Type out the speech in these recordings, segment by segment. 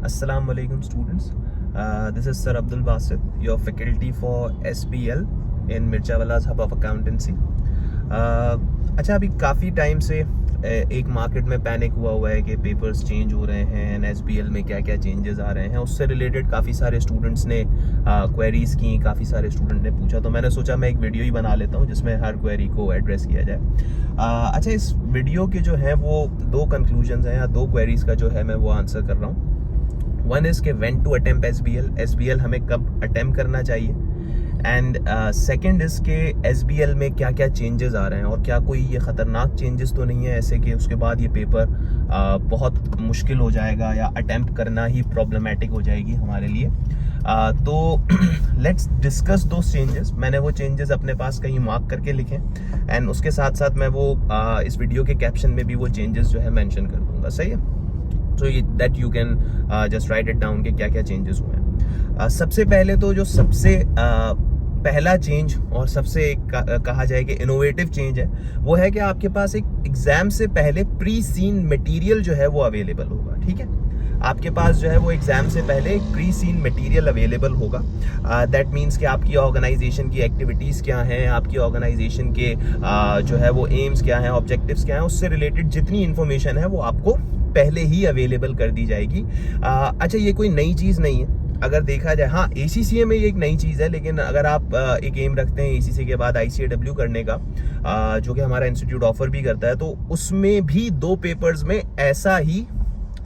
Assalamu alaikum students. This is Sir Abdul Basit, your faculty for SBL in Mirchawala's Hub of Accountancy. अच्छा, अभी काफ़ी time से एक market में panic हुआ है कि पेपर्स चेंज हो रहे हैं, SBL में क्या क्या चेंजेस आ रहे हैं। उससे रिलेटेड काफ़ी सारे स्टूडेंट्स ने क्वेरीज की, काफ़ी सारे स्टूडेंट ने पूछा, तो मैंने सोचा मैं एक वीडियो ही बना लेता हूँ जिसमें हर क्वेरी को एड्रेस किया जाए। अच्छा, इस वीडियो के जो है वो दो कंक्लूजन्स हैं या दो क्वेरीज का जो है मैं वो आंसर कर रहा हूँ। वन इज़ के व्हेन टू अटेम्प्ट SBL हमें कब अटेम्प्ट करना चाहिए, एंड सेकंड इज़ के SBL में क्या क्या चेंजेस आ रहे हैं और क्या कोई ये ख़तरनाक चेंजेस तो नहीं है ऐसे कि उसके बाद ये पेपर बहुत मुश्किल हो जाएगा या अटेम्प्ट करना ही प्रॉब्लमेटिक हो जाएगी हमारे लिए। तो लेट्स डिस्कस दो चेंजेस। मैंने वो चेंजेस अपने पास कहीं मार्क करके लिखे एंड उसके साथ साथ मैं वो इस वीडियो के कैप्शन में भी वो चेंजेस जो है मेंशन कर दूंगा। सही है, so that you can just right it down कि क्या क्या चेंजेस हुए हैं। सबसे पहले तो जो सबसे पहला चेंज और सबसे कहा जाए कि इनोवेटिव चेंज है वो है कि आपके पास एक एग्जाम से पहले प्री सीन मटेरियल जो है वो अवेलेबल होगा। ठीक है, आपके पास जो है वो एग्जाम से पहले एक प्री सीन मटेरियल अवेलेबल होगा। दैट मीन्स कि आपकी ऑर्गेनाइजेशन की एक्टिविटीज़ क्या हैं, आपकी ऑर्गेनाइजेशन के जो है वो एम्स क्या हैं, ऑब्जेक्टिव्स क्या हैं, उससे रिलेटेड जितनी इन्फॉर्मेशन है वो आपको पहले ही अवेलेबल कर दी जाएगी। अच्छा, ये कोई नई चीज़ नहीं है अगर देखा जाए। हाँ, ACCA में ये एक नई चीज़ है, लेकिन अगर आप एक एम रखते हैं ACCA के बाद ICAW करने का, जो कि हमारा इंस्टीट्यूट ऑफर भी करता है, तो उसमें भी 2 पेपर्स में ऐसा ही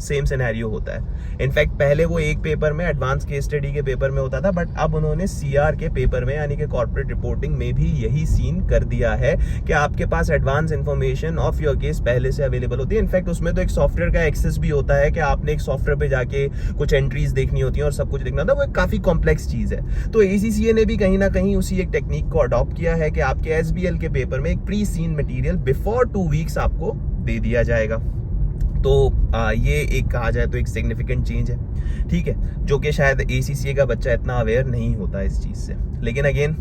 सेम सिनेरियो होता है। इनफैक्ट पहले वो एक पेपर में एडवांस केस स्टडी के पेपर में होता था, बट अब उन्होंने CR के पेपर में यानी कि कॉर्पोरेट रिपोर्टिंग में भी यही सीन कर दिया है कि आपके पास advance information of your case पहले से अवेलेबल होती है। इनफैक्ट उसमें तो एक सॉफ्टवेयर का एक्सेस भी होता है कि आपने एक सॉफ्टवेयर पे जाके कुछ एंट्रीज देखनी होती है और सब कुछ देखना होता है। वो एक काफ़ी कॉम्प्लेक्स चीज़ है। तो ACCA ने भी कहीं ना कहीं उसी एक टेक्निक को अडॉप्ट किया है कि आपके SBL के पेपर में एक pre seen material before 2 weeks आपको दे दिया जाएगा। तो ये एक कहा जाए तो एक सिग्निफिकेंट चेंज है। ठीक है, जो कि शायद ACCA का बच्चा इतना अवेयर नहीं होता इस चीज़ से, लेकिन अगेन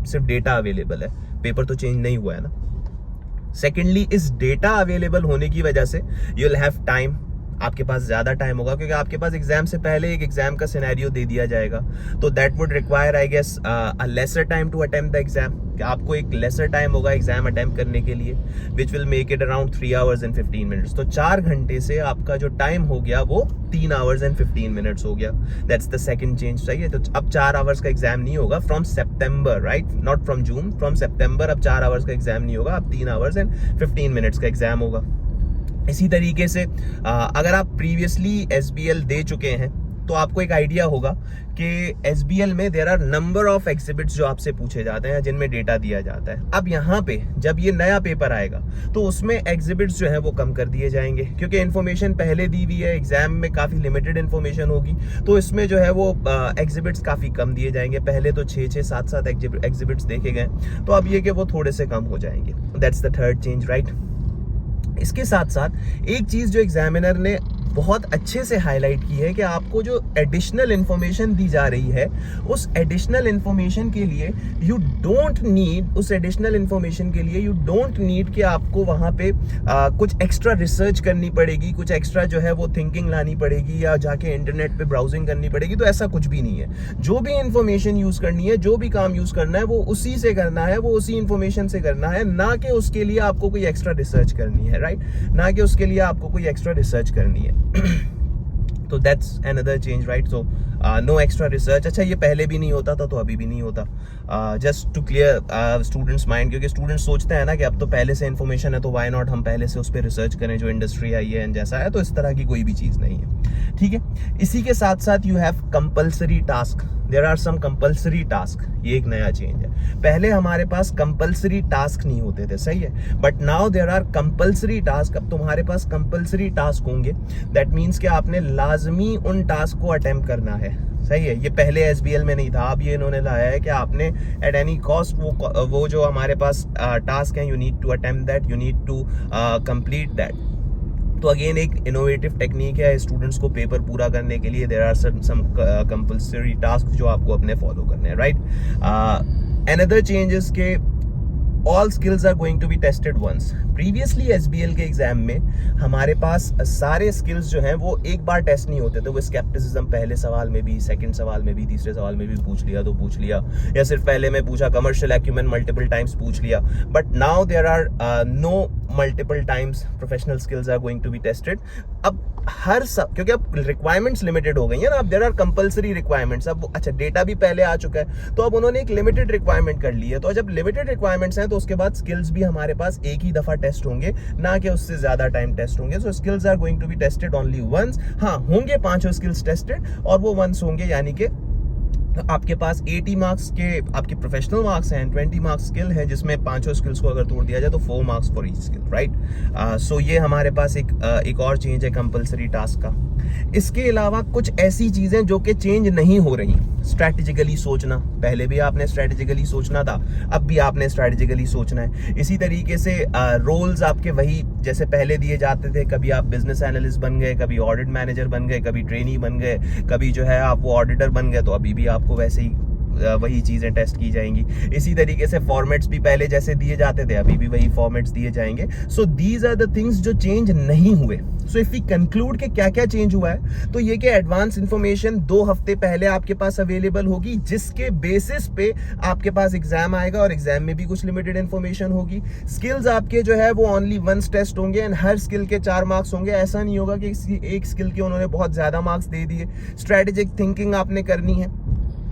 सिर्फ डेटा अवेलेबल है, पेपर तो चेंज नहीं हुआ है ना। सेकेंडली, इस डेटा अवेलेबल होने की वजह से यू विल हैव टाइम, आपके पास ज़्यादा टाइम होगा क्योंकि आपके पास एग्जाम से पहले एक एग्जाम का सिनेरियो दे दिया जाएगा। तो that would require I guess a lesser time to attempt the exam. आपको एक लेसर टाइम होगा एग्जाम अटेम्प्ट करने के लिए, which will make it around 3 hours and 15 minutes। तो 4 घंटे से आपका जो टाइम हो गया वो 3 hours and 15 minutes हो गया। That's the second change. चाहिए तो अब 4 hours का एग्जाम नहीं होगा from September, right, not from June, from September अब 4 hours का एग्जाम नहीं होगा, अब 3 hours and 15 minutes का एग्जाम होगा। इसी तरीके से अगर आप प्रीवियसली SBL दे चुके हैं तो आपको एक आइडिया होगा कि SBL में there are number of exhibits जो आपसे पूछे जाते हैं जिनमें डेटा दिया जाता है। अब यहाँ पे जब ये नया पेपर आएगा तो उसमें एग्जिबिट्स जो है वो कम कर दिए जाएंगे क्योंकि इन्फॉर्मेशन पहले दी हुई है, एग्जाम में काफ़ी लिमिटेड इन्फॉर्मेशन होगी, तो इसमें जो है वो एग्जिबिट्स काफ़ी कम दिए जाएंगे। पहले तो 6-6, 7-7 एग्जिबिट्स देखे गए, तो अब ये कि वो थोड़े से कम हो जाएंगे। That's the third change, right. इसके साथ साथ एक चीज़ जो एग्जामिनर ने बहुत अच्छे से हाईलाइट की है कि आपको जो एडिशनल इन्फॉर्मेशन दी जा रही है उस एडिशनल इन्फॉर्मेशन के लिए यू डोंट नीड कि आपको वहाँ पे कुछ एक्स्ट्रा रिसर्च करनी पड़ेगी, कुछ एक्स्ट्रा जो है वो थिंकिंग लानी पड़ेगी या जाके इंटरनेट पे ब्राउजिंग करनी पड़ेगी। तो ऐसा कुछ भी नहीं है। जो भी इंफॉर्मेशन यूज़ करनी है, जो भी काम यूज़ करना है, वो उसी से करना है, वो उसी इन्फॉर्मेशन से करना है, ना कि उसके लिए आपको कोई एक्स्ट्रा रिसर्च करनी है, राइट, ना कि उसके लिए आपको कोई एक्स्ट्रा रिसर्च करनी है। तो that's another change, right. So no extra research. अच्छा, ये पहले भी नहीं होता था तो अभी भी नहीं होता, just to clear students mind, क्योंकि स्टूडेंट्स सोचते हैं ना कि अब तो पहले से इन्फॉर्मेशन है तो व्हाई नॉट हम पहले से उस पर रिसर्च करें, जो इंडस्ट्री आई है जैसा है। तो इस तरह की कोई भी चीज़ नहीं है। ठीक है, इसी के साथ साथ you have compulsory task. There are some compulsory task, ये एक नया चेंज है। पहले हमारे पास कंपल्सरी टास्क नहीं होते थे, सही है, but now there are compulsory task. अब तुम्हारे पास कंपल्सरी टास्क होंगे, दैट मीन्स कि आपने लाजमी उन टास्क को अटेम्प्ट करना है, सही है। ये पहले SBL में नहीं था, अब ये इन्होंने लाया है कि आपने एट एनी कॉस्ट वो जो हमारे पास टास्क है, you need to attempt that, you need to complete that. तो अगेन एक इनोवेटिव टेक्निक है स्टूडेंट्स को पेपर पूरा करने के लिए। There are some compulsory task जो आपको अपने फॉलो करने हैं, राइट। अनदर चेंजेस के all skills are going to be tested once. Previously SBL के एग्जाम में हमारे पास सारे स्किल्स जो हैं वो एक बार टेस्ट नहीं होते थे. वो स्केप्टिसिज्म पहले सवाल में भी, सेकंड सवाल में भी, तीसरे सवाल में भी पूछ लिया तो पूछ लिया, या सिर्फ पहले में पूछा, कमर्शियल एक्यूमेन मल्टीपल टाइम्स पूछ लिया. But now there are no multiple times professional skills are going to be tested. अब क्योंकि अब रिक्वायरमेंट्स लिमिटेड हो गई है ना, अब देयर आर कंपल्सरी रिक्वायरमेंट्स. अब अच्छा डेटा भी पहले आ चुका है तो अब उन्होंने एक लिमिटेड रिक्वायरमेंट कर ली है. तो जब लिमिटेड रिक्वायरमेंट्स हैं तो उसके बाद स्किल्स भी हमारे पास एक ही दफा टेस्ट होंगे, ना कि उससे ज्यादा टाइम टेस्ट होंगे. So skills are going to be tested only once. हाँ, होंगे 5 स्किल्स टेस्टेड और वो वंस होंगे, यानी कि आपके पास 80 मार्क्स के आपके प्रोफेशनल मार्क्स हैं, 20 मार्क्स स्किल है, जिसमें 5 स्किल्स को अगर तोड़ दिया जाए तो 4 marks for each skill, right. So ये हमारे पास एक और चेंज है कंपलसरी टास्क का. इसके अलावा कुछ ऐसी चीजें जो कि चेंज नहीं हो रही. स्ट्रैटेजिकली सोचना, पहले भी आपने स्ट्रैटेजिकली सोचना था, अब भी आपने स्ट्रैटेजिकली सोचना है. इसी तरीके से रोल्स आपके वही जैसे पहले दिए जाते थे. कभी आप बिजनेस एनालिस्ट बन गए, कभी ऑडिट मैनेजर बन गए, कभी ट्रेनी बन गए, कभी जो है आप वो ऑडिटर बन गए, तो अभी भी आपको वैसे ही वही चीजें टेस्ट की जाएंगी. इसी तरीके से फॉर्मेट्स भी पहले जैसे दिए जाते थे, अभी भी वही फॉर्मेट्स दिए जाएंगे. So these are the things जो चेंज नहीं हुए. सो इफ वी कंक्लूड के क्या क्या चेंज हुआ है, तो ये कि एडवांस इंफॉर्मेशन 2 हफ्ते पहले आपके पास अवेलेबल होगी, जिसके बेसिस पे आपके पास एग्जाम आएगा और एग्जाम में भी कुछ लिमिटेड इंफॉर्मेशन होगी. स्किल्स आपके जो है वो ओनली वंस टेस्ट होंगे एंड हर स्किल के 4 मार्क्स होंगे. ऐसा नहीं होगा कि एक स्किल के उन्होंने बहुत ज्यादा मार्क्स दे दिए. स्ट्रेटेजिक थिंकिंग आपने करनी है.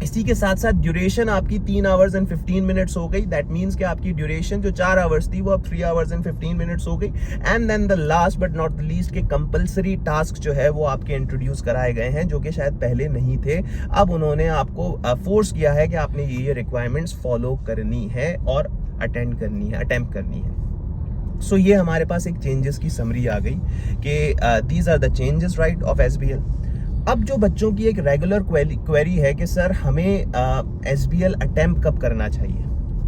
इसी के साथ साथ ड्यूरेशन आपकी 3 आवर्स एंड 15 मिनट्स हो गई. दैट मीन्स कि आपकी ड्यूरेशन जो 4 आवर्स थी वो अब 3 आवर्स एंड 15 मिनट्स हो गई. And then the last but not the least के कंपलसरी टास्क जो है वो आपके इंट्रोड्यूस कराए गए हैं, जो कि शायद पहले नहीं थे. अब उन्होंने आपको फोर्स किया है कि आपने ये रिक्वायरमेंट्स फॉलो करनी है और अटेम्प्ट करनी है. सो ये हमारे पास एक चेंजेस की समरी आ गई कि these are the changes right of SBL. अब जो बच्चों की एक रेगुलर क्वेरी है कि सर हमें SBL अटेम्प्ट कब करना चाहिए.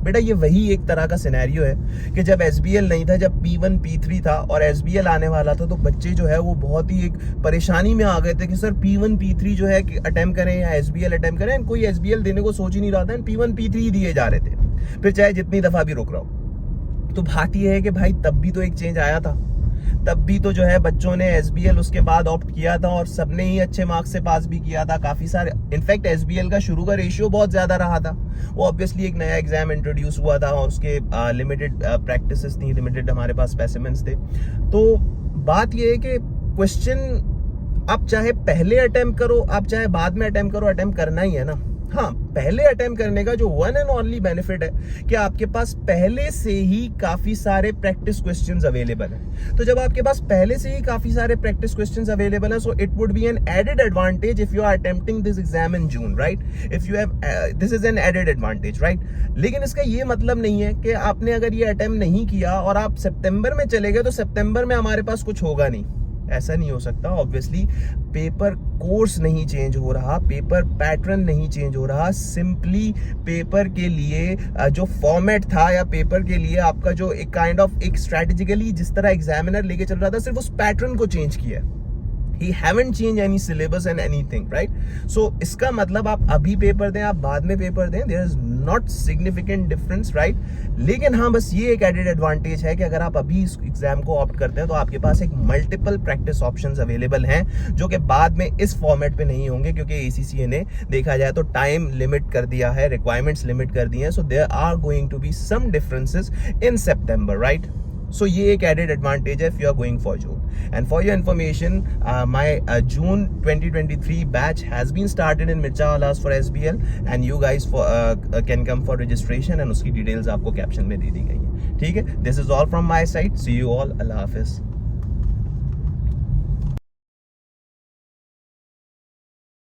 बेटा ये वही एक तरह का सिनेरियो है कि जब SBL नहीं था, जब P1 P3 था और SBL आने वाला था, तो बच्चे जो है वो बहुत ही एक परेशानी में आ गए थे कि सर P1 P3 जो है अटेम्प्ट करें या SBL अटेम्प्ट करें. कोई SBL देने को सोच ही नहीं रहा था. P1 P3 दिए जा रहे थे, फिर चाहे जितनी दफा भी रोक रहा हो. तो बात ये है कि भाई तब भी तो एक चेंज आया था. तब भी तो जो है बच्चों ने SBL उसके बाद ऑप्ट किया था और सबने ही अच्छे मार्क्स से पास भी किया था. काफी सारे, इनफैक्ट SBL का शुरू का रेशियो बहुत ज्यादा रहा था. वो ऑब्वियसली एक नया एग्जाम इंट्रोड्यूस हुआ था और उसके लिमिटेड प्रैक्टिसेस थी, लिमिटेड हमारे पास स्पेसिमेंस थे. तो बात ये है कि क्वेश्चन आप चाहे पहले अटेम्प्ट करो, आप चाहे बाद में अटेम्प्ट करो, अटेम्प्ट करना ही है ना. हाँ, पहले अटेम्प्ट करने का जो वन एंड ओनली बेनिफिट है कि आपके पास पहले से ही काफी सारे प्रैक्टिस क्वेश्चंस अवेलेबल हैं. तो जब आपके पास पहले से ही काफी सारे प्रैक्टिस क्वेश्चंस अवेलेबल हैं, so it would be an added advantage if you are attempting this exam in June, right. If you have, this is an added advantage, right. लेकिन इसका ये मतलब नहीं है कि आपने अगर ये अटेम्प्ट नहीं किया और आप सितंबर में चले गए तो सितंबर में हमारे पास कुछ होगा नहीं. ऐसा नहीं हो सकता. ऑब्वियसली पेपर कोर्स नहीं चेंज हो रहा, पेपर पैटर्न नहीं चेंज हो रहा. सिंपली पेपर के लिए जो फॉर्मेट था या पेपर के लिए आपका जो एक काइंड ऑफ एक स्ट्रैटेजिकली जिस तरह एग्जामिनर लेके चल रहा था, सिर्फ उस पैटर्न को चेंज किया. He haven't changed any syllabus and anything, right? So इसका मतलब आप अभी पेपर दें, आप बाद में पेपर दें, there is not significant difference, right? लेकिन हाँ, बस ये एक एडेड एडवांटेज है कि अगर आप अभी इस एग्जाम को ऑप्ट करते हैं तो आपके पास एक मल्टीपल प्रैक्टिस ऑप्शंस अवेलेबल हैं, जो कि बाद में इस फॉर्मेट पे नहीं होंगे, क्योंकि ACCA ने देखा जाए तो टाइम लिमिट कर दिया है, रिक्वायरमेंट्स लिमिट कर दी हैं. So there are going to be some differences in September, right. So ये एक added advantage if you are going for June. And for your information, my June 2023 batch has been started in Mirchawalas for SBL, and you guys can come for registration, and उसकी details आपको caption में दे दी गई है. ठीक है? This is all from my side. See you all. Allah Hafiz.